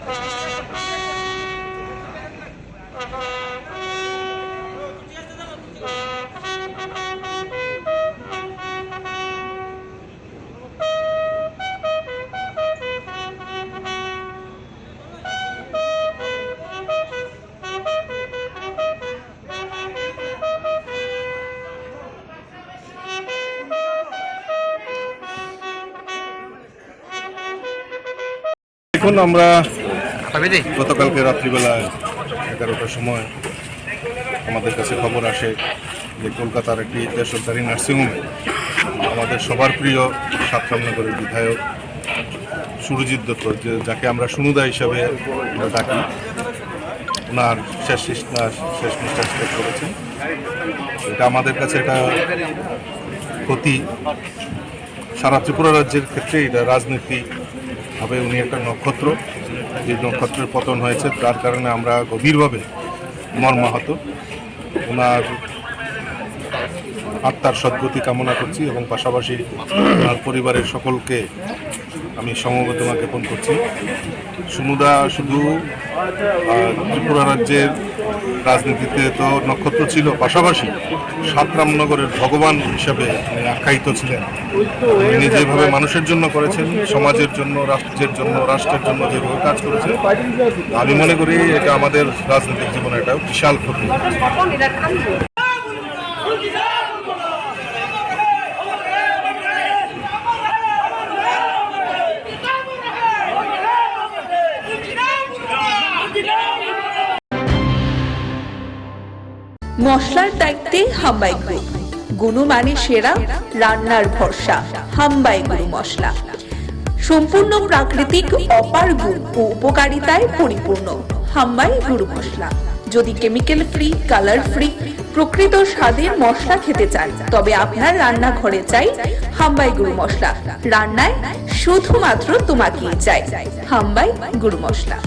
এখন আমরা গতকালকে রাত্রিবেলা 11টার সময় আমাদের কাছে খবর আসে যে কলকাতার একটি বেসরকারি নার্সিংহোমে আমাদের সবার প্রিয় সাতরামনগরের বিধায়ক সুরজিৎ দত্ত, যাকে আমরা সুনুদা হিসাবে ডাকি, ওনার শেষ নিঃশ্বাস ত্যাগ করেছেন। এটা আমাদের কাছে একটা ক্ষতি। সারা ত্রিপুরা রাজ্যের ক্ষেত্রে এটা রাজনীতিভাবে উনি একটা নক্ষত্র, যে নক্ষত্রের পতন হয়েছে তার কারণে আমরা গভীরভাবে মর্মাহত। ওনার আত্মার সদ্গতি কামনা করছি এবং পাশাপাশি ওনার পরিবারের সকলকে আমি সমবেদনা জ্ঞাপন করছি। সুনুদা শুধু ত্রিপুরা রাজ্যের রাজনীতিতে তো নক্ষত্র ছিল, পাশাপাশি সাতরামনগরের ভগবান হিসাবে তিনি আখ্যায়িত ছিলেন। তিনি যেভাবে মানুষের জন্য করেছেন, সমাজের জন্য, রাষ্ট্রের জন্য যেভাবে কাজ করেছেন, আমি মনে করি এটা আমাদের রাজনৈতিক জীবনে একটা বিশাল ক্ষতি। মশলার দায়িত্বে হাম্বাই গ্রুপ, গুণমানে সেরা, রান্নার ভরসা হাম্বাই গুরু মশলা। সম্পূর্ণ প্রাকৃতিক, অপার গুণ ও উপকারিতায় পরিপূর্ণ হাম্বাই গুরু মশলা। যদি কেমিক্যাল ফ্রি, কালার ফ্রি, প্রকৃত স্বাদের মশলা খেতে চান, তবে আপনার রান্নাঘরে চাই হাম্বাই গুরু মশলা। রান্নায় শুধুমাত্র তোমাকেই চাই হাম্বাই গুরু মশলা।